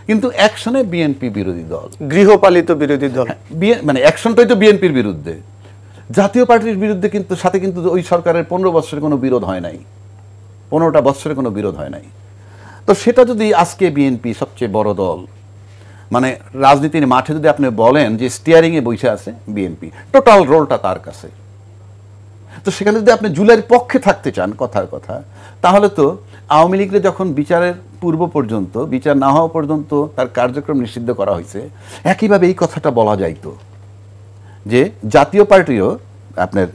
কিন্তু অ্যাকশনে বিএনপি বিরোধী দল, গৃহপালিত বিরোধী দল, মানে অ্যাকশনটাই তো বিএনপির বিরুদ্ধে। জাতীয় পার্টির বিরুদ্ধে কিন্তু সাথে কিন্তু ওই সরকারের 15 বছরের কোনো বিরোধ হয় নাই, 15টা বছরের কোনো বিরোধ হয় নাই। তো সেটা যদি আজকে বিএনপি সবচেয়ে বড় দল, মানে রাজনীতির মাঠে যদি আপনি বলেন যে স্টিয়ারিংয়ে বসে আছে বিএনপি, টোটাল রোলটা তার কাছে। তো সেখানে যদি আপনি জুলাইয়ের পক্ষে থাকতে চান, কথার কথা, তাহলে তো আওয়ামী লীগের যখন বিচারের পূর্ব পর্যন্ত, বিচার না হওয়া পর্যন্ত তার কার্যক্রম নিষিদ্ধ করা হয়েছে, একইভাবে এই কথাটা বলা যাইতো যে জাতীয় পার্টিও আপনার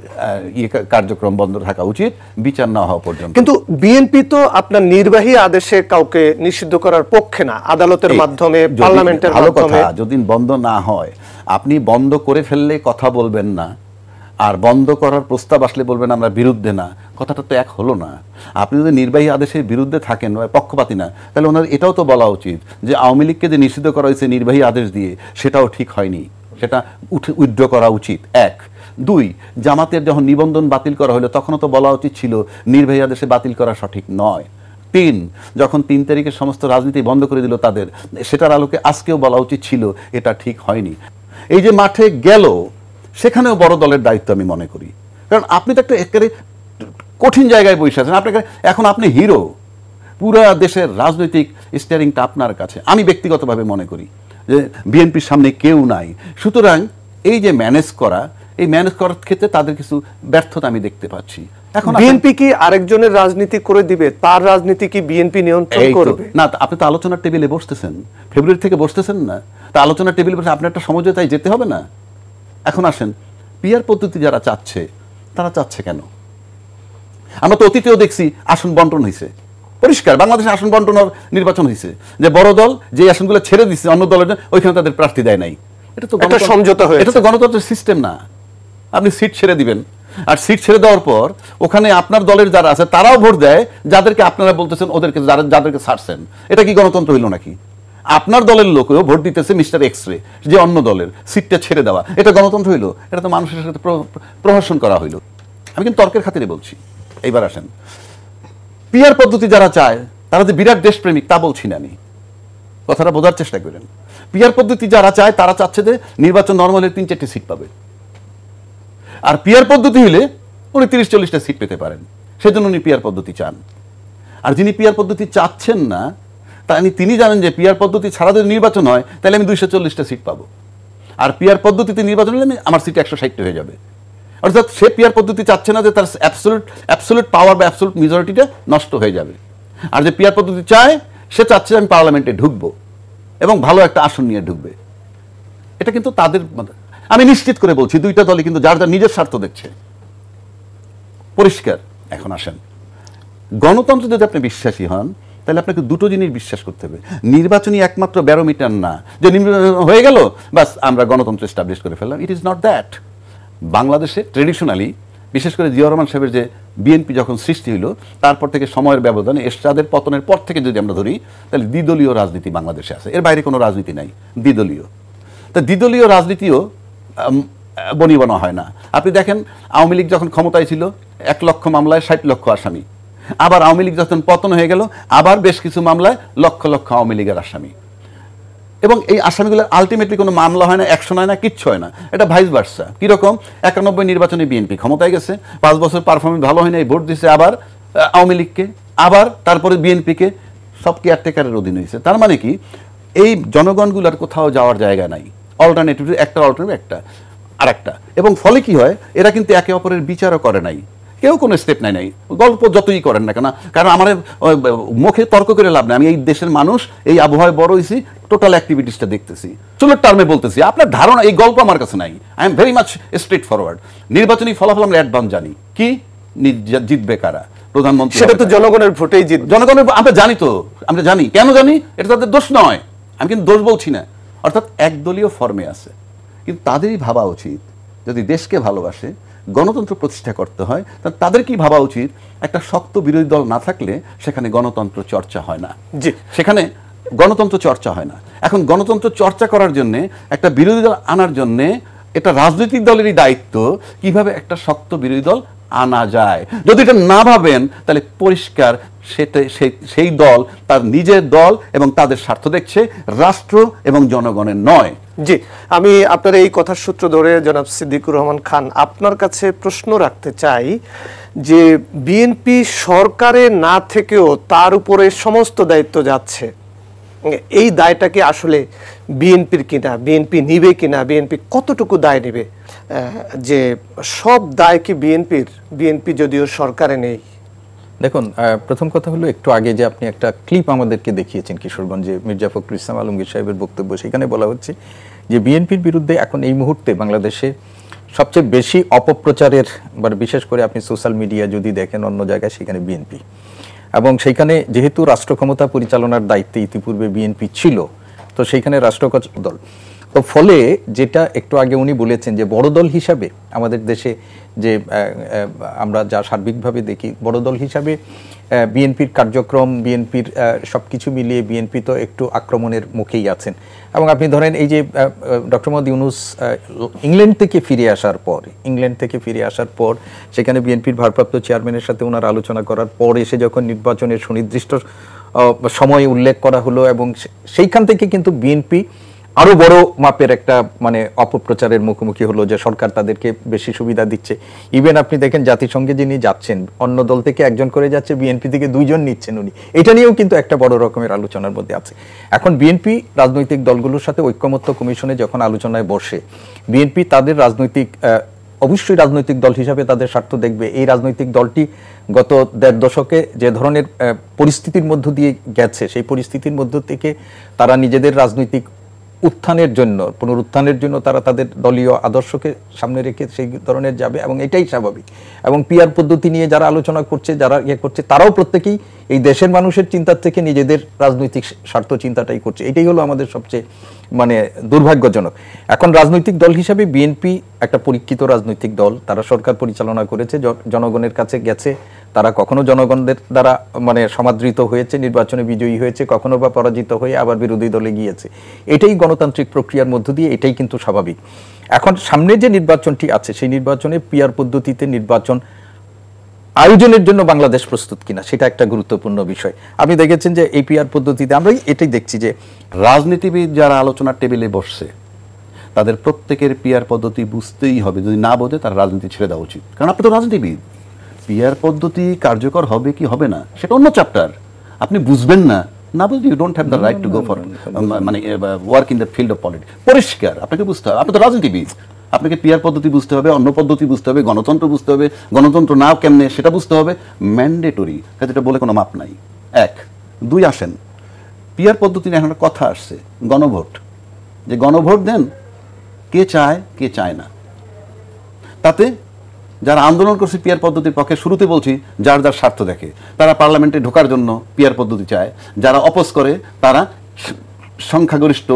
কার্যক্রম বন্ধ থাকা উচিত বিচার না হওয়া পর্যন্ত। কিন্তু বিএনপি তো আপনার নির্বাহী আদেশে কাউকে নিষিদ্ধ করার পক্ষে না, আদালতের মাধ্যমে, পার্লামেন্টের মাধ্যমে। যদি বন্ধ না হয়, আপনি বন্ধ করে ফেললে কথা বলবেন না, আর বন্ধ করার প্রস্তাব আসলে বলবেন আমরা বিরুদ্ধে না, কথাটা তো এক হলো না। আপনি যদি নির্বাহী আদেশের বিরুদ্ধে থাকেন বা পক্ষপাতী না, তাহলে ওনার এটাও তো বলা উচিত যে আওয়ামী লীগকে যে নিষিদ্ধ করা হয়েছে নির্বাহী আদেশ দিয়ে, সেটাও ঠিক হয়নি, সেটা উইথড্র করা উচিত। 1, 2, জামাতের যখন নিবন্ধন বাতিল করা হলো তখনও তো বলা উচিত ছিল নির্বাহী আদেশে বাতিল করা সঠিক নয়। 3, যখন 3 তারিখে সমস্ত রাজনীতি বন্ধ করে দিল তাদের, সেটার আলোকে আজকেও বলা উচিত ছিল এটা ঠিক হয়নি। এই যে মাঠে গেল, সেখানেও বড় দলের দায়িত্ব আমি মনে করি, কারণ আপনি তো একটা একেবারে কঠিন জায়গায় বসে আছেন। আপনাকে এখন আপনি হিরো, পুরা দেশের রাজনৈতিক স্টিয়ারিংটা আপনার কাছে। আমি ব্যক্তিগতভাবে মনে করি যে বিএনপির সামনে কেউ নাই, সুতরাং এই যে ম্যানেজ করা, এই ম্যানেজ করার ক্ষেত্রে তাদের কিছু ব্যর্থতা আমি দেখতে পাচ্ছি। এখন বিএনপি কি আরেকজনের রাজনীতি করে দিবে? তার রাজনীতি কি বিএনপি নিয়ন্ত্রণ করবে? না, আপনি তো আলোচনার টেবিলে বসতেছেন, ফেব্রুয়ারি থেকে বসতেছেন না, তা আলোচনার টেবিলে বসে আপনার একটা সমঝোতায় যেতে হবে না? এখন আসেন, পিআর পদ্ধতি যারা চাচ্ছে, তারা চাচ্ছে কেন? আমরা তো অতীতেও দেখছি আসন বন্টন হয়েছে, পরিষ্কার বাংলাদেশে আসন বন্টন নির্বাচন হয়েছে, যে বড় দল যে আসনগুলো ছেড়ে দিচ্ছে অন্য দলের জন্য, ওইখানে তাদের প্রার্থী দেয় নাই। এটা তো সমঝোতা হয়েছে, এটা তো গণতন্ত্রের সিস্টেম না। আপনি সিট ছেড়ে দিবেন, আর সিট ছেড়ে দেওয়ার পর ওখানে আপনার দলের যারা আছে তারাও ভোট দেয় যাদেরকে আপনারা বলতেছেন ওদেরকে, যাদেরকে ছাড়ছেন। এটা কি গণতন্ত্র হইল নাকি? আপনার দলের লোকেও ভোট দিতেছে মিস্টার এক্সরে, যে অন্য দলের, সিটটা ছেড়ে দেওয়া, এটা গণতন্ত্র হইল? এটা তো মানুষের সাথে প্রহসন করা হইল। আমি কিন্তু তর্কের খাতিরে বলছি। এইবার আসেন, পিআর পদ্ধতি যারা চায় তারা যে বিরাট দেশপ্রেমিক তা বলছি না আমি, কথাটা বোঝার চেষ্টা করেন। পিআর পদ্ধতি যারা চায় তারা চাচ্ছে যে নির্বাচন নর্মাল 3-4টি সিট পাবে, আর পিআর পদ্ধতি হলে উনি 30-40টা সিট পেতে পারেন, সেজন্য উনি পিআর পদ্ধতি চান। আর যিনি পিআর পদ্ধতি চাচ্ছেন না, তিনি জানেন যে পিআর পদ্ধতি ছাড়া যদি নির্বাচন হয় তাহলে আমি 240টা সিট পাবো, আর পিআর পদ্ধতিতে নির্বাচন হলে আমার সিট 160 হয়ে যাবে। অর্থাৎ সে পিআর পদ্ধতি চাচ্ছে না যে তার অ্যাবসলিউট পাওয়ার বা অ্যাবসলিউট মেজরিটিটা নষ্ট হয়ে যাবে। আর যে পিআর পদ্ধতি চায়, সে চাচ্ছে আমি পার্লামেন্টে ঢুকবো এবং ভালো একটা আসন নিয়ে ঢুকবে। এটা কিন্তু তাদের, আমি নিশ্চিত করে বলছি, দুইটা দলই কিন্তু যার যার নিজের স্বার্থ দেখছে, পরিষ্কার। এখন আসেন, গণতন্ত্র যদি আপনি বিশ্বাসী হন, তাহলে আপনাকে দুটো জিনিস বিশ্বাস করতে হবে। নির্বাচনই একমাত্র ব্যারোমিটার না, যে নির্বাচন হয়ে গেল বাস আমরা গণতন্ত্র এস্টাবলিশ করে ফেললাম। It is not that. বাংলাদেশে ট্রেডিশনালি, বিশেষ করে জিয়াউর রহমান সাহেবের যে বিএনপি যখন সৃষ্টি হলো, তারপর থেকে সময়ের ব্যবধানে, এরশাদের পতনের পর থেকে যদি আমরা ধরি, তাহলে দ্বিদলীয় রাজনীতি বাংলাদেশে আছে, এর বাইরে কোনো রাজনীতি নাই, দ্বিদলীয়। তা দ্বিদলীয় রাজনীতিও বনিবনা হয় না। আপনি দেখেন, আওয়ামী লীগ যখন ক্ষমতায় ছিল 1 লক্ষ মামলায় 60 লক্ষ আসামি, আবার আওয়ামী লীগ যখন পতন হয়ে গেল আবার বেশ কিছু মামলায় লক্ষ লক্ষ আওয়ামী লীগের আসামি, এবং এই আসামিগুলোর আলটিমেটলি কোনো মামলা হয় না, অ্যাকশন হয় না, কিচ্ছু হয় না। এটা ভাইস ভার্সা। কীরকম? 91 নির্বাচনে বিএনপি ক্ষমতায় গেছে, 5 বছর পারফরমেন্স ভালো হয় না, ভোট দিচ্ছে আবার আওয়ামী লীগকে, আবার তারপরে বিএনপিকে, সব কেয়ারটেকারের অধীন হয়েছে। তার মানে কি, এই জনগণগুলোর কোথাও যাওয়ার জায়গা নাই, অল্টারনেটিভ একটা আর একটা। এবং ফলে কি হয়, এরা কিন্তু একে অপরের বিচারও করে নাই, কেউ কোনো স্টেপ নেয় নাই, গল্প যতই করেন না কেন। কারণ আমার মুখে তর্ক করে লাভ নেই, আমি এই দেশের মানুষ, এই আবহাওয়ায় বড় হয়েছি, টোটাল অ্যাক্টিভিটিসটা দেখতেছি, চুলের টার্মে বলতেছি। আপনার ধারণা, এই গল্প আমার কাছে নাই। I am very much straight forward. নির্বাচনী ফলাফল আমরা অ্যাডভান্স জানি, কি জিতবে কারা, প্রধানমন্ত্রী, সেটা তো জনগণের ভোটেই জিতবে। জনগণের, আমরা জানি তো, আমরা জানি কেন জানি, এটা তাদের দোষ নয়, আমি কিন্তু দোষ বলছি না। অর্থাৎ একদলীয় ফর্মে আছে, কিন্তু তাদেরই ভাবা উচিত, যদি দেশকে ভালোবাসে, গণতন্ত্র প্রতিষ্ঠা করতে হয়, তাদের কি ভাবা উচিত, একটা শক্ত বিরোধী দল না থাকলে সেখানে গণতন্ত্র চর্চা হয় না। জি, সেখানে গণতন্ত্র চর্চা হয় না। এখন গণতন্ত্র চর্চা করার জন্যে, একটা বিরোধী দল আনার জন্যে, এটা রাজনৈতিক দলেরই দায়িত্ব কিভাবে একটা শক্ত বিরোধী দল আনা যায়। যদি এটা না ভাবেন তাহলে পরিষ্কার সেই দল তার নিজের দল এবং তাদের স্বার্থ দেখছে, রাষ্ট্র এবং জনগণের নয়। জি, আমি আপনার এই কথার সূত্র ধরে জনাব সিদ্দিকুর রহমান খান আপনার কাছে প্রশ্ন রাখতে চাই যে বিএনপি সরকারে না থেকেও তার উপরে সমস্ত দায়িত্ব যাচ্ছে, এই দায়টা কি আসলে বিএনপির কিনা, বিএনপি নিবে কিনা, বিএনপি কতটুকু দায় নেবে, যে সব দায় কি বিএনপির, বিএনপি যদিও সরকারে নেই? দেখুন, প্রথম কথা হলো একটু আগে যে আপনি একটা ক্লিপ আমাদেরকে দেখিয়েছেন কিশোরগঞ্জে মির্জা ফখরুল ইসলাম আলমগীর সাহেবের বক্তব্য, সেখানে বলা হচ্ছে যে বিএনপির বিরুদ্ধে এখন এই মুহূর্তে বাংলাদেশে সবচেয়ে বেশি অপপ্রচারের, বিশেষ করে আপনি সোশ্যাল মিডিয়া যদি দেখেন অন্য জায়গায়, সেখানে বিএনপি। এবং সেইখানে যেহেতু রাষ্ট্র ক্ষমতা পরিচালনার দায়িত্বে ইতিপূর্বে বিএনপি ছিল, তো সেইখানে রাষ্ট্র দল, তো ফলে যেটা একটু আগে উনি বলেছেন যে বড় দল হিসাবে আমাদের দেশে যে আমরা যা সার্বিকভাবে দেখি, বড় দল হিসাবে বিএনপির কার্যক্রম, বিএনপির সবকিছু মিলিয়ে বিএনপি তো একটু আক্রমণের মুখেই আছেন। এবং আপনি ধরেন এই যে ডক্টর মোহাম্মদ ইউনূস ইংল্যান্ড থেকে ফিরে আসার পর সেখানে বিএনপির ভারপ্রাপ্ত চেয়ারম্যানের সাথে ওনার আলোচনা করার পর এসে যখন নির্বাচনের সুনির্দিষ্ট সময় উল্লেখ করা হলো, এবং সেইখান থেকে কিন্তু বিএনপি আরো বড় মাপের একটা অপপ্রচারের মুখোমুখি হলো যে সরকার তাদেরকে বেশি সুবিধা দিচ্ছে। ইভেন আপনি দেখেন জাতিসংঘে যিনি যাচ্ছেন, অন্য দল থেকে একজন করে যাচ্ছে, বিএনপি থেকে 2 জন নিচ্ছেন উনি। এটা নিয়েও কিন্তু একটা বড় রকমের আলোচনার মধ্যে আছে। এখন বিএনপি রাজনৈতিক দলগুলোর সাথে ঐক্যমত্য কমিশনে যখন আলোচনায় বসে, বিএনপি তাদের অবশ্যই রাজনৈতিক দল হিসাবে তাদের স্বার্থ দেখবে। এই রাজনৈতিক দলটি গত 1.5 দশকে যে ধরনের পরিস্থিতির মধ্য দিয়ে গেছে, সেই পরিস্থিতির মধ্য থেকে তারা নিজেদের রাজনৈতিক পুনরুত্থানের জন্য তারা তাদের দলীয় আদর্শকে সামনে রেখে সেই ধরনের যাবে, এবং এটাই স্বাভাবিক। এবং পিআর পদ্ধতি নিয়ে যারা আলোচনা করছে, যারা করছে, তারাও প্রত্যেকেই এই দেশের মানুষের চিন্তার থেকে নিজেদের রাজনৈতিক স্বার্থ চিন্তাটাই করছে। এটাই হলো আমাদের সবচেয়ে দুর্ভাগ্যজনক। এখন রাজনৈতিক দল হিসাবে বিএনপি একটা পরীক্ষিত রাজনৈতিক দল, তারা সরকার পরিচালনা করেছে, জনগণের কাছে গেছে, তারা কখনো জনগণদের দ্বারা সমাদৃত হয়েছে, নির্বাচনে বিজয়ী হয়েছে, কখনো বা পরাজিত হয়ে আবার বিরোধী দলে গিয়েছে। এটাই গণতান্ত্রিক প্রক্রিয়ার মধ্য দিয়ে, এটাই কিন্তু স্বাভাবিক। এখন সামনে যে নির্বাচনটি আছে, সেই নির্বাচনে পিআর পদ্ধতিতে নির্বাচন আয়োজনের জন্য বাংলাদেশ প্রস্তুত কিনা, সেটা একটা গুরুত্বপূর্ণ বিষয়। আপনি দেখেছেন যে এই পিআর পদ্ধতিতে আমরা এটাই দেখছি যে রাজনীতিবিদ যারা আলোচনার টেবিলে বসছে তাদের প্রত্যেকের পিআর পদ্ধতি বুঝতেই হবে। যদি না বোঝে তার রাজনীতি ছেড়ে দেওয়া উচিত, কারণ আপনি তো রাজনীতিবিদ। পিআর পদ্ধতি কার্যকর হবে কি হবে না সেটা অন্য চ্যাপ্টার, আপনি বুঝবেন না, না বুঝলে you don't have the right to go for work in the field of politics. পরিষ্কার আপনাকে বুঝতে হবে, আপনি তো রাজনীতিবিদ, আপনাকে পিআর পদ্ধতি বুঝতে হবে, অন্য পদ্ধতি বুঝতে হবে, গণতন্ত্র বুঝতে হবে, গণতন্ত্র না কেমনে সেটা বুঝতে হবে, ম্যান্ডেটরি, কাজে এটা বলে কোনো মাপ নাই। 1, 2 আসেন, পিআর পদ্ধতি নিয়ে এখন একটা কথা আসছে, গণভোট, যে গণভোট দেন, কে চায় কে চায় না। তাতে যারা আন্দোলন করছে পিআর পদ্ধতির পক্ষে, শুরুতে বলছি যার যার স্বার্থ দেখে, তারা পার্লামেন্টে ঢোকার জন্য পিআর পদ্ধতি চায়, যারা অপোজ করে তারা সংখ্যাগরিষ্ঠ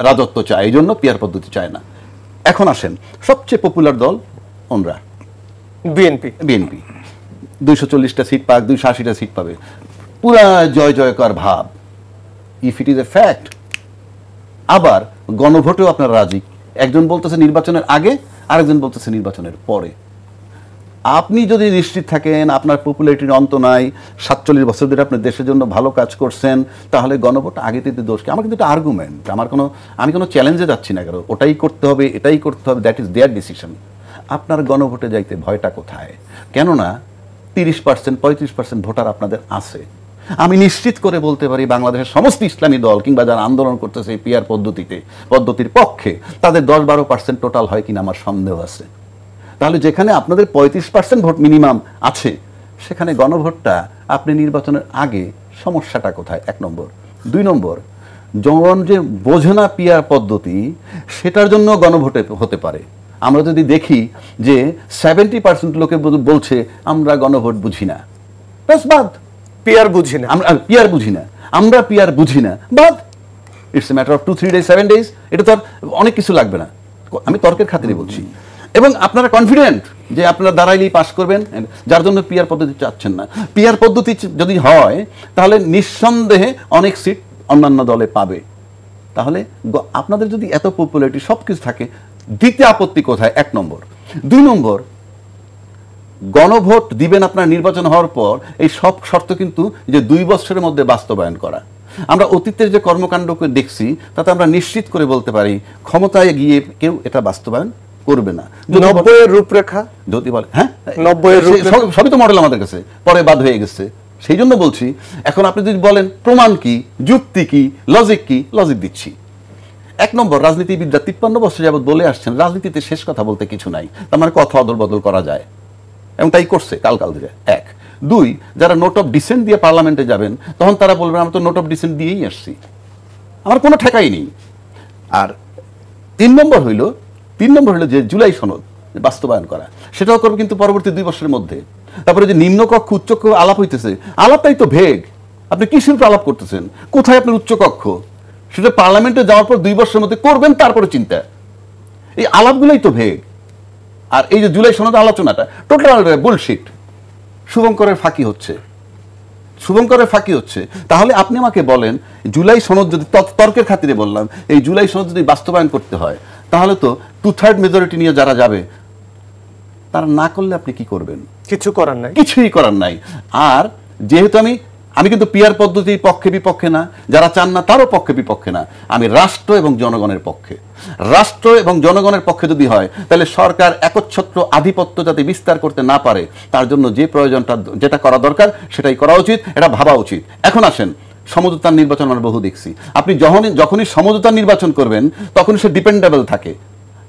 রাজত্ব চায়, এই জন্য পিআর পদ্ধতি চায় না। এখন আসেন, সবচেয়ে পপুলার দল ওনরা বিএনপি 240টা সিট পাক, 280টা সিট পাবে, পুরা জয় জয়কার ভাব, if it is a fact. আবার গণভোটেও আপনারা রাজি, একজন বলতেছে নির্বাচনের আগে, আরেকজন বলতেছে নির্বাচনের পরে। আপনি যদি নিশ্চিত থাকেন আপনার পপুলারিটির অন্ত নাই, 47 বছর ধরে আপনি দেশের জন্য ভালো কাজ করছেন, তাহলে গণভোট আগে দিতে দোষ কি? আমার কিন্তু এটা আর্গুমেন্ট, আমি কোনো চ্যালেঞ্জে যাচ্ছি না, কারণ ওটাই করতে হবে, এটাই করতে হবে, দ্যাট ইজ দেয়ার ডিসিশন। আপনার গণভোটে যাইতে ভয়টা কোথায়? কেননা 30%, 35% ভোটার আপনাদের আছে। আমি নিশ্চিত করে বলতে পারি বাংলাদেশের সমস্ত ইসলামী দল কিংবা যারা আন্দোলন করতেছে এই পিআর পদ্ধতির পক্ষে, তাদের 10-12% টোটাল হয় কিনা আমার সন্দেহ আছে। তাহলে যেখানে আপনাদের 35% ভোট মিনিমাম আছে, সেখানে গণভোটটা আপনি নির্বাচনের আগে, সমস্যাটা কোথায়? 1 নম্বর। 2 নম্বর, জনগণ যে বোঝে না পিআর পদ্ধতি, সেটার জন্য গণভোটে হতে পারে। আমরা যদি দেখি যে 70% লোকে বলছে আমরা গণভোট বুঝি না, বাদ, পিআর বুঝি না, আমরা পিআর বুঝি না, বাদ, it's a matter of 2-3 days, 7 days, এটা তো আর অনেক কিছু লাগবে না, আমি তর্কের খাতিরে বলছি। এবং আপনারা কনফিডেন্ট যে আপনারা দাঁড়াইলেই পাস করবেন, যার জন্য পিআর পদ্ধতি চাচ্ছেন না। পিআর পদ্ধতি যদি হয় তাহলে নিঃসন্দেহে অনেক সিট অন্যান্য দলে পাবে। তাহলে আপনাদের যদি এত পপুলারিটি সব কিছু থাকে, দিতে আপত্তি কোথায়? 1 নম্বর। 2 নম্বর, গণভোট দিবেন আপনার নির্বাচন হওয়ার পর, এই সব শর্ত কিন্তু যে 2 বছরের মধ্যে বাস্তবায়ন করা। আমরা অতীতের যে কর্মকাণ্ডকে দেখছি তাতে আমরা নিশ্চিত করে বলতে পারি ক্ষমতায় গিয়ে কেউ এটা বাস্তবায়ন করবে না। 90 এর রূপরেখা যদি বলে হ্যাঁ 90 এর রূপরেখা সবই তো মডেল আমাদের কাছে, পরে বাদ হয়ে গেছে। সেই জন্য বলছি এখন আপনি যদি বলেন প্রমাণ কি, যুক্তি কি, লজিক কি, লজিক দিচ্ছি। 1 নম্বর, রাজনীতিবিদরা 53 বছর যাবত বলে আসছেন রাজনীতিতে শেষ কথা বলতে কিছু নাই, তার মানে কথা অদল বদল করা যায়, এবং তাই করছে কাল ধরে। 1 2, যারা নোট অফ ডিসেন্ট দিয়ে পার্লামেন্টে যাবেন তখন তারা বলবেন আমরা তো নোট অফ ডিসেন্ট দিয়েই আসছি, আমার কোনো ঠেকাই নেই। আর 3 নম্বর হইল যে জুলাই সনদ বাস্তবায়ন করা, সেটাও করবে কিন্তু পরবর্তী 2 বছরের মধ্যে। তারপরে যে নিম্নকক্ষ উচ্চকক্ষ আলাপ হইতেছে, আলাপটাই তো ভেগ। আপনি কিসের উপর আলাপ করতেছেন? কোথায় আপনার উচ্চকক্ষ? সেটা পার্লামেন্টে যাওয়ার পর 2 বছরের মধ্যে করবেন, তারপরে চিন্তা। এই আলাপগুলোই তো ভেগ। আর এই যে জুলাই সনদ আলোচনাটা টোটাল বুলশিট, শুভঙ্করের ফাঁকি হচ্ছে। তাহলে আপনি আমাকে বলেন জুলাই সনদ যদি, তর্কের খাতিরে বললাম, এই জুলাই সনদ যদি বাস্তবায়ন করতে হয় তাহলে তো 2/3 মেজরিটি নিয়ে যারা যাবে তারা না করলে আপনি কি করবেন? কিছুই করার নাই। আর যেহেতু আমি কিন্তু পিয়ার পদ্ধতির পক্ষে বিপক্ষে না, যারা চান না তারও পক্ষে বিপক্ষে না, আমি রাষ্ট্র এবং জনগণের পক্ষে। রাষ্ট্র এবং জনগণের পক্ষে যদি হয় তাহলে সরকার একচ্ছত্র আধিপত্য যাতে বিস্তার করতে না পারে তার জন্য যে প্রয়োজনটা, যেটা করা দরকার সেটাই করা উচিত, এটা ভাবা উচিত। এখন আসেন, সমঝোতার নির্বাচন আমরা বহু দেখছি। আপনি যখনই সমঝোতার নির্বাচন করবেন তখন সে ডিপেন্ডেবল থাকে,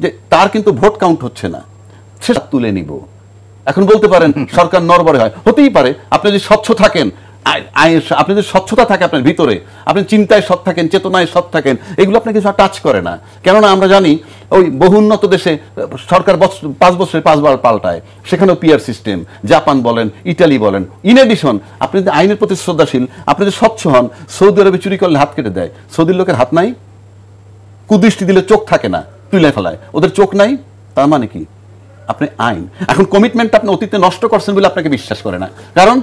যে তার কিন্তু ভোট কাউন্ট হচ্ছে না, সেটা তুলে নিব। এখন বলতে পারেন সরকার নড়বড়ে হয়, হতেই পারে। আপনি যদি স্বচ্ছ থাকেন, আপনি যদি স্বচ্ছতা থাকে আপনার ভিতরে, আপনি চিন্তায় সৎ থাকেন, চেতনায় সৎ থাকেন, এগুলো আপনাকে কিছু টাচ করে না। কেননা আমরা জানি ওই বহু উন্নত দেশে সরকার 5 বছরে 5 বার পাল্টায়, সেখানেও পিয়ার সিস্টেম। জাপান বলেন, ইটালি বলেন। ইন এডিশন, আপনি যদি আইনের প্রতি শ্রদ্ধাশীল, আপনি যদি স্বচ্ছ হন, সৌদি আরবে চুরি করলে হাত কেটে দেয়, সৌদির লোকের হাত নাই। কুদৃষ্টি দিলে চোখ থাকে না, তুলে ফেলায়, ওদের চোখ নাই। তার মানে কি? আপনি আইন, এখন কমিটমেন্ট আপনি অতীতে নষ্ট করছেন বলে আপনাকে বিশ্বাস করে না। কারণ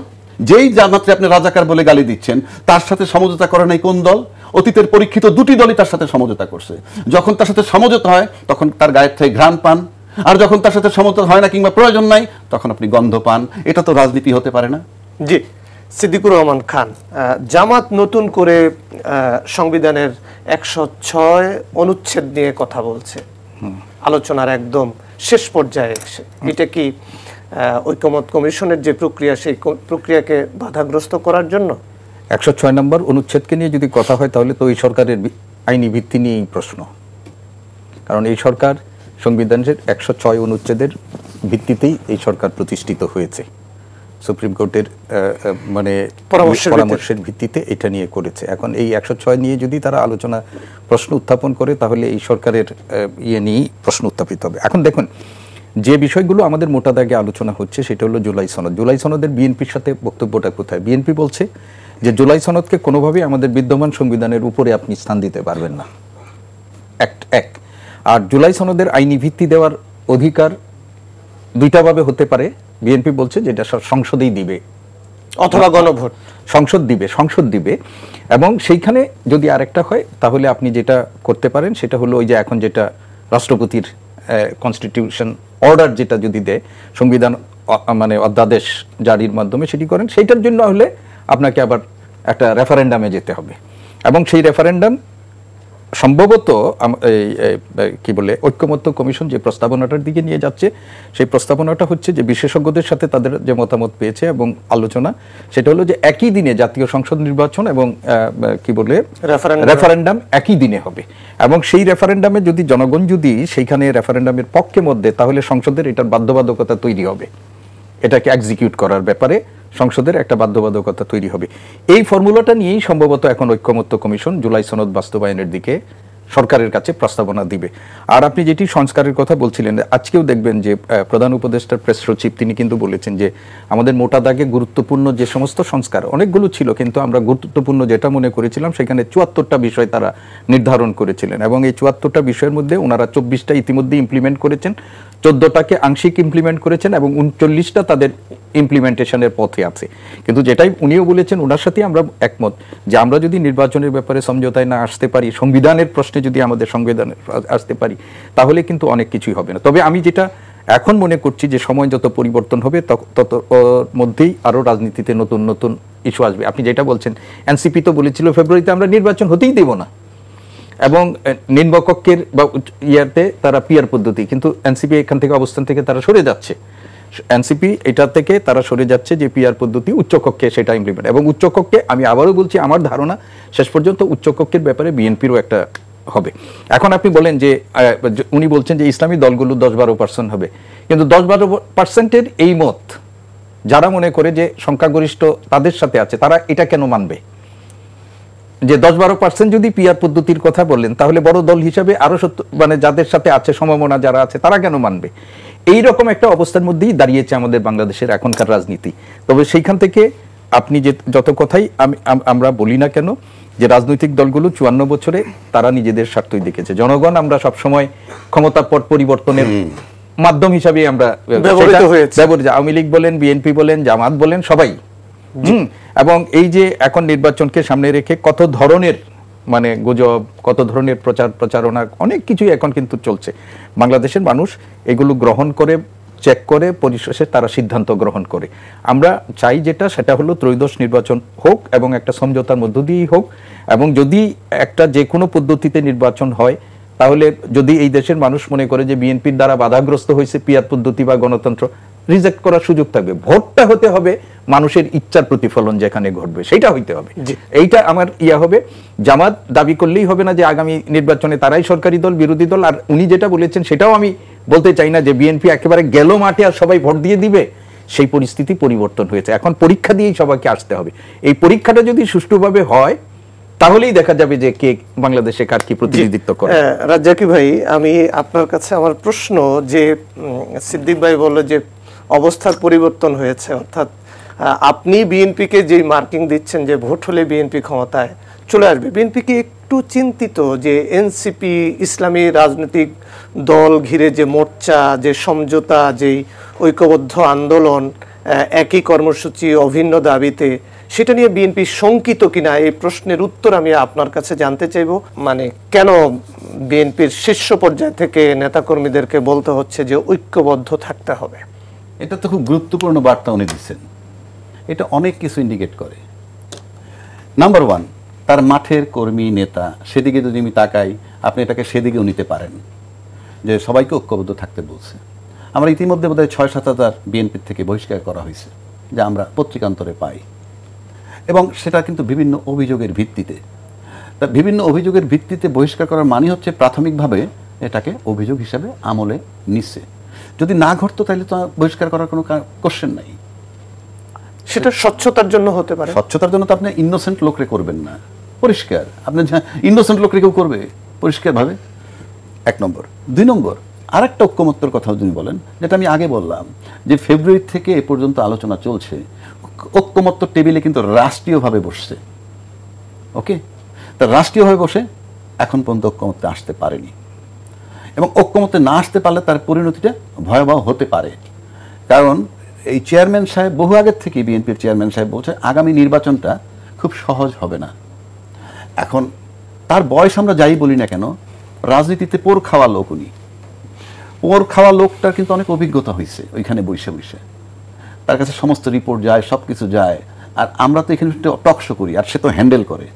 যেই জামাতে আপনি রাজাকার বলে গালি দিচ্ছেন তার সাথে সমঝোতা করে নাই কোন দল? অতীতের পরীক্ষিত 2টি দলই তার সাথে সমঝোতা করছে। যখন তার সাথে সমঝোতা হয় তখন তার গায়ের থেকে ঘ্রাণ পান, আর যখন তার সাথে সমঝোতা হয় না কিংবা প্রয়োজন নাই তখন আপনি গন্ধ পান। এটা তো রাজনীতি হতে পারে না। জি, সিদ্দিকুর রহমান খান, জামাত নতুন করে সংবিধানের 106 অনুচ্ছেদ নিয়ে কথা বলছে, আলোচনার একদম শেষ পর্যায়ে এসে। এটা কি ঐকমত্য কমিশনের যে প্রক্রিয়া, সেই প্রক্রিয়াকে বাধাগ্রস্ত করার জন্য? 106 নম্বর অনুচ্ছেদকে নিয়ে যদি কথা হয় তাহলে তো এই সরকারের আইনি ভিত্তি নিয়েই প্রশ্ন। কারণ এই সরকার সংবিধানের 106 অনুচ্ছেদের ভিত্তিতেই এই সরকার প্রতিষ্ঠিত হয়েছে। সুপ্রিম কোর্টের মানে পরামর্শের ভিত্তিতে এটা নিয়ে করেছে। এখন এই 106 নিয়ে যদি তারা আলোচনা প্রশ্ন উত্থাপন করে তাহলে এই সরকারের ইয়ে নিয়েই প্রশ্ন উত্থাপিত হবে। এখন দেখুন, যে বিষয়গুলো আমাদের মোটা দাগে আলোচনা হচ্ছে সেটা হলো জুলাই সনদ। জুলাই সনদের বিএনপির সাথে বক্তব্যটা কোথায়? বিএনপি বলছে যে জুলাই সনদকে কোনোভাবেই আমাদের বিদ্যমান সংবিধানের উপরে আপনি স্থান দিতে পারবেন না। এক। আর জুলাই সনদের আইনি ভিত্তি দেওয়ার অধিকার 2টা ভাবে হতে পারে। বিএনপি বলছে যে এটা সংসদেই দিবে, অথবা গণভোট, সংসদ দিবে। এবং সেইখানে যদি আরেকটা হয় তাহলে আপনি যেটা করতে পারেন সেটা হলো ওই যে এখন যেটা রাষ্ট্রপতির কনস্টিটিউশন অর্ডার যেটা যদি দেয়, সংবিধান মানে অধ্যাদেশ জারির মাধ্যমে সেটি করেন, সেইটার জন্য হলে আপনাকে আবার একটা রেফারেন্ডামে যেতে হবে। এবং সেই রেফারেন্ডাম সম্ভবত কি বলে ঐকমত্য কমিশন যে প্রস্তাবনাটার দিকে নিয়ে যাচ্ছে, সেই প্রস্তাবনাটা হচ্ছে যে বিশেষজ্ঞদের সাথে তাদের যে মতামত পেয়েছে এবং আলোচনা, সেটা হলো যে একই দিনে জাতীয় সংসদ নির্বাচন এবং কি বলে রেফারেন্ডাম একই দিনে হবে। এবং সেই রেফারেন্ডামে যদি জনগণ যদি সেইখানে রেফারেন্ডামের পক্ষে মধ্যে, তাহলে সংসদের এটার বাধ্যবাধকতা তৈরি হবে, এটাকে এক্সিকিউট করার ব্যাপারে সংসদের একটা বাধ্যবাধকতা তৈরি হবে। এই ফর্মুলাটা নিয়েই সম্ভবত এখন ঐকমত্য কমিশন জুলাই সনদ বাস্তবায়নের দিকে সরকারের কাছে প্রস্তাবনা দিবে। আর আপনি যেটি সংস্কারের কথা বলছিলেন, আজকেও দেখবেন যে প্রধান উপদেষ্টার প্রেস সচিব তিনি কিন্তু বলেছেন যে আমাদের মোটা দাগে গুরুত্বপূর্ণ যে সমস্ত সংস্কার, অনেকগুলো ছিল কিন্তু আমরা গুরুত্বপূর্ণ যেটা মনে করেছিলাম সেখানে 74টা বিষয় তারা নির্ধারণ করেছিলেন। এবং এই 74টা বিষয়ের মধ্যে ওনারা 24টা ইতিমধ্যে ইমপ্লিমেন্ট করেছেন, 14টাকে আংশিক ইমপ্লিমেন্ট করেছেন এবং 39টা তাদের ইমপ্লিমেন্টেশনের পথে আছে। কিন্তু যেটাই উনিও বলেছেন, ওনার সাথে আমরা একমত যে আমরা যদি নির্বাচনের ব্যাপারে সমঝোতায় না আসতে পারি, সংবিধানের প্রশ্নে প্রশ্নে যদি আমাদের সংবিধানে আসতে পারি, তাহলে কিন্তু অনেক কিছুই হবে না। তবে আমি যেটা এখন মনে করছি যে সময় যত পরিবর্তন হবে তত মধ্যেই আরও রাজনীতিতে নতুন নতুন ইস্যু আসবে। আপনি যেটা বলছেন, এনসিপি তো বলেছিল ফেব্রুয়ারিতে আমরা নির্বাচন হতেই দেব না, এবং নিম্নকক্ষের বা ইয়াতে তারা পিআর পদ্ধতি, কিন্তু এনসিপি এখান থেকে অবস্থান থেকে তারা সরে যাচ্ছে। এনসিপি এটা থেকে তারা সরে যাচ্ছে যে পিআর পদ্ধতি উচ্চকক্ষে সেটা ইমপ্লিমেন্ট, এবং উচ্চকক্ষে আমি আবারও বলছি আমার ধারণা শেষ পর্যন্ত উচ্চকক্ষের ব্যাপারে বিএনপিরও একটা হবে। এখন আপনি বলেন যে উনি বলছেন যে ইসলামী দলগুলো 10-12% হবে, কিন্তু 10-12%-এর এই মত যারা মনে করে যে সংখ্যাগরিষ্ঠ তাদের সাথে আছে, তারা এটা কেন মানবে? যে 10-12% যদি পিআর পদ্ধতির কথা বললেন, তাহলে বড় দল হিসাবে আরো মানে যাদের সাথে আছে সম্ভাবনা যারা আছে তারা কেন মানবে? এই রকম একটা অবস্থার মধ্যেই দাঁড়িয়েছে আমাদের বাংলাদেশের এখনকার রাজনীতি। তবে সেইখান থেকে আপনি যে যত কথাই আমরা বলি না কেন, যে রাজনৈতিক দলগুলো 54 বছরে তারা নিজেদের স্বার্থই দেখেছে। জনগণ আমরা সবসময় ক্ষমতার পট পরিবর্তনের মাধ্যম হিসাবে আমরা ব্যবহৃত হয়েছে। আওয়ামী লীগ বলেন, বিএনপি বলেন, জামাত বলেন, সবাই। এবং এই যে এখন নির্বাচনকে সামনে রেখে কত ধরনের মানে গুজব, কত ধরনের প্রচারণা, অনেক কিছুই এখন কিন্তু চলছে। বাংলাদেশের মানুষ এগুলো গ্রহণ করে, চেক করে, পরিশেষে তারা সিদ্ধান্ত গ্রহণ করে। আমরা চাই যেটা, সেটা হলো ত্রয়োদশ নির্বাচন হোক এবং একটা সমঝোতার মধ্য দিয়েই হোক, এবং যদি একটা যে কোনো পদ্ধতিতে নির্বাচন হয়, তাহলে যদি এই দেশের মানুষ মনে করে যে বিএনপির দ্বারা বাধাগ্রস্ত হয়েছে পিআর পদ্ধতি বা গণতন্ত্র, রিজেক্ট করার সুযোগ থাকবে। ভোটটা হতে হবে মানুষের ইচ্ছার প্রতিফলন যেখানে ঘটবে, সেইটা হইতে হবে। এইটা আমার হবে। জামাত দাবি করলেই হবে না যে আগামী নির্বাচনে তারাই সরকারি দল, বিরোধী দল। আর উনি যেটা বলেছেন সেটাও আমি বলতে চাই না যে বিএনপি একেবারে গেল মাঠে আর সবাই ভোট দিয়ে দিবে, সেই পরিস্থিতি পরিবর্তন হয়েছে। এখন পরীক্ষা দিয়েই সবাইকে আসতে হবে। এই পরীক্ষাটা যদি সুষ্ঠুভাবে হয়, তাহলেই দেখা যাবে যে কে বাংলাদেশে কার কি প্রতিনিধিত্ব করে। রাজ্জাকি ভাই, আমি আপনার কাছে আমার প্রশ্ন, যে সিদ্দিক ভাই বলল যে অবস্থার পরিবর্তন হয়েছে, অর্থাৎ আপনি বিএনপিকে যে মার্কিং দিচ্ছেন যে ভোট হলে বিএনপি ক্ষমতায় চলে আসবে, বিএনপি কি একটু চিন্তিত যে এনসিপি ইসলামী রাজনৈতিক দল ঘিরে যে মোর্চা, যে সমঝোতা, যে ঐক্যবদ্ধ আন্দোলন, একই কর্মসূচি, অভিন্ন দাবিতে, সেটা নিয়ে বিএনপি শঙ্কিত কিনা? এই প্রশ্নের উত্তর আমি আপনার কাছে জানতে চাইব। মানে কেন বিএনপির শীর্ষ পর্যায় থেকে নেতাকর্মীদেরকে বলতে হচ্ছে যে ঐক্যবদ্ধ থাকতে হবে? এটা তো খুব গুরুত্বপূর্ণ বার্তা উনি দিচ্ছেন। এটা অনেক কিছু ইন্ডিকেট করে। নাম্বার 1, তার মাঠের কর্মী নেতা, সেদিকে যদি আমি তাকাই, আপনি এটাকে সেদিকেও নিতে পারেন যে সবাইকে ঐক্যবদ্ধ থাকতে বলছে। আমরা ইতিমধ্যে বোধহয় 6-7 হাজার বিএনপির থেকে বহিষ্কার করা হয়েছে, যা আমরা পত্রিকান্তরে পাই, এবং সেটা কিন্তু বিভিন্ন অভিযোগের ভিত্তিতে। তা বিভিন্ন অভিযোগের ভিত্তিতে বহিষ্কার করার মানে হচ্ছে প্রাথমিকভাবে এটাকে অভিযোগ হিসাবে আমলে নিচ্ছে। যদি না ঘটতো তাহলে তো বহিষ্কার করার কোনো কোশ্চেন নাই। সেটা স্বচ্ছতার জন্য হতে পারে। স্বচ্ছতার জন্য তো আপনি ইনোসেন্ট লোকরে করবেন না, পরিষ্কার। আপনি ইনোসেন্ট লোকরে কেউ করবে পরিষ্কারভাবে? 1 নম্বর। 2 নম্বর, আরেকটা ঐক্যমত্যের কথা যদি বলেন, যেটা আমি আগে বললাম যে ফেব্রুয়ারি থেকে এ পর্যন্ত আলোচনা চলছে, ঐক্যমত্য টেবিলে কিন্তু রাষ্ট্রীয়ভাবে বসছে। ওকে, তা রাষ্ট্রীয়ভাবে বসে এখন পর্যন্ত ঐক্যমত্যে আসতে পারেনি, এবং ঐক্যমত্যে না আসতে পারলে তার পরিণতিটা ভয়াবহ হতে পারে। কারণ এই চেয়ারম্যান সাহেব বহু আগের থেকে, বিএনপির চেয়ারম্যান সাহেব বলছে আগামী নির্বাচনটা খুব সহজ হবে না। এখন তার বয়স আমরা যাই বলি না কেন, রাজনীতিতে পোর খাওয়া লোক উনি। পোর খাওয়া লোকটার কিন্তু অনেক অভিজ্ঞতা হয়েছে ওইখানে বসে বসে, তার কাছে সমস্ত রিপোর্ট যায়, সব কিছু যায়। আর আমরা তো এখানে টকশো করি, আর সে তো হ্যান্ডেল করে।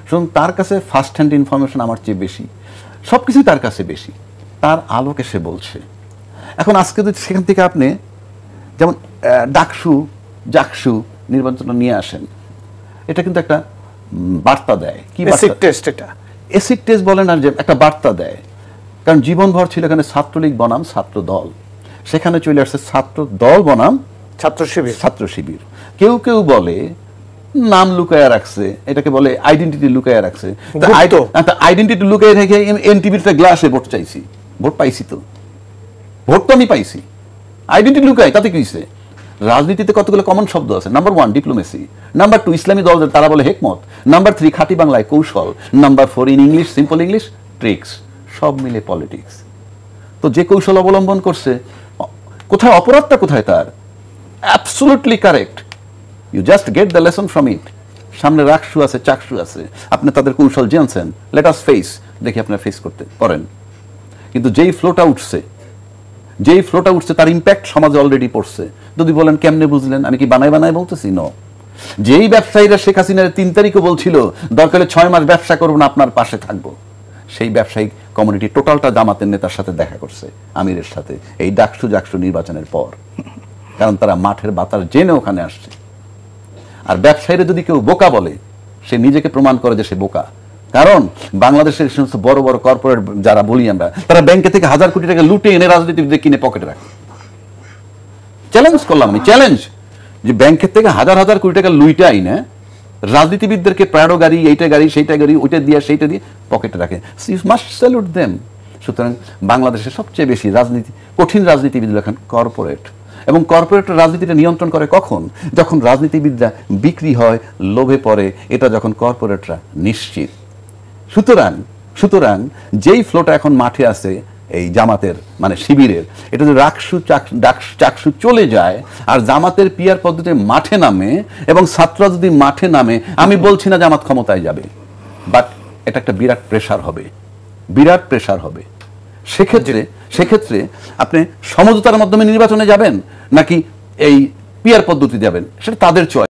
সুতরাং তার কাছে ফার্স্ট হ্যান্ড ইনফরমেশন আমার চেয়ে বেশি, সব কিছুই তার কাছে বেশি, তার আলোকে সে বলছে। এখন আজকে যদি সেখান থেকে আপনি যেমন ডাকসু জাকসু নির্বাচনটা নিয়ে আসেন, এটা কিন্তু একটা বার্তা দেয়। কি এসিড টেস্ট? এটা এসিড টেস্ট বলেন, আর যে একটা বার্তা দেয়। কারণ জীবনভর ছিল এখানে ছাত্রলীগ বনাম ছাত্র দল, সেখানে চলে আসছে ছাত্র দল বনাম ছাত্র শিবির। ছাত্র শিবির। কেউ কেউ বলে নাম লুকায়া রাখছে, এটাকে বলে আইডেন্টিটি লুকায়া রাখছে। আইডেন্টিটি লুকায় রেখে এনটিভির গ্লাসে ভোট চাইছি, ভোট পাইছি, তো ভোট তো আমি পাইছি। আইডেন্টিটি লুকায়, তাতে কি হয়েছে? রাজনীতিতে কতগুলো কমন শব্দ আছে। নাম্বার 1 ডিপ্লোমেসি, নাম্বার 2 ইসলামী দল, তারা বলে হেকমত, নাম্বার 3 খাঁটি বাংলায় কৌশল, number 4 in English simple English tricks. সব মিলে পলিটিক্স। তো যে কৌশল অবলম্বন করছে, কোথায় অপরাধটা, কোথায় তার? Absolutely correct, you just get the lesson from it. সামনে রাকসু আছে, চাকসু আছে, আপনি তাদের কৌশল জানছেন, লেট আস ফেস, দেখি আপনারা ফেস করতে পারেন। কিন্তু যেই ফ্লোটা উঠছে তার ইম্প্যাক্ট সমাজে অলরেডি পড়ছে। যদি বলেন কেমনে বুঝলেন, আমি কি বানায় বলতেছি? নো। যেই ব্যবসায়ীরা শেখ হাসিনার 3 তারিখও বলছিল দরকারে 6 মাস ব্যবসা করবো না, আপনার পাশে থাকবো, সেই ব্যবসায়িক কমিউনিটি টোটালটা জামাতের নেতার সাথে দেখা করছে, আমিরের সাথে, এই ডাকসু জাকসু নির্বাচনের পর। কারণ তারা মাঠের বাতাস জেনে ওখানে আসছে। আর ব্যবসায়ীরা যদি কেউ বোকা বলে, সে নিজেকে প্রমাণ করে যে সে বোকা। কারণ বাংলাদেশের সমস্ত বড় বড় কর্পোরেট যারা বলি আমরা, তারা ব্যাংকে থেকে 1000 কোটি টাকা লুটে এনে রাজনীতিবিদদের কিনে পকেটে রাখে। চ্যালেঞ্জ করলাম আমি, চ্যালেঞ্জ, যে ব্যাংকের থেকে 1000 কোটি টাকা লুইটা আইনে রাজনীতিবিদদেরকে প্রাড়ো গাড়ি, এইটা গাড়ি, সেইটা গাড়ি, ওইটা দিয়ে সেইটা দিয়ে পকেটে রাখে। You must salute them. সুতরাং বাংলাদেশের সবচেয়ে বেশি কঠিন রাজনীতিবিদ এখন কর্পোরেট, এবং কর্পোরেট রাজনীতিটা নিয়ন্ত্রণ করে কখন? যখন রাজনীতিবিদরা বিক্রি হয়, লোভে পড়ে, এটা যখন কর্পোরেটরা নিশ্চিত। সুতরাং যেই ফ্লোটা এখন মাঠে আছে এই জামাতের মানে শিবিরের, এটা যদি চাকসু চলে যায় আর জামাতের পিয়ার পদ্ধতি মাঠে নামে এবং ছাত্ররা যদি মাঠে নামে, আমি বলছি না জামাত ক্ষমতায় যাবে, বাট এটা একটা বিরাট প্রেসার হবে। সেক্ষেত্রে আপনি সমঝোতার মাধ্যমে নির্বাচনে যাবেন নাকি এই পিয়ার পদ্ধতি যাবেন, সেটা তাদের চয়েস।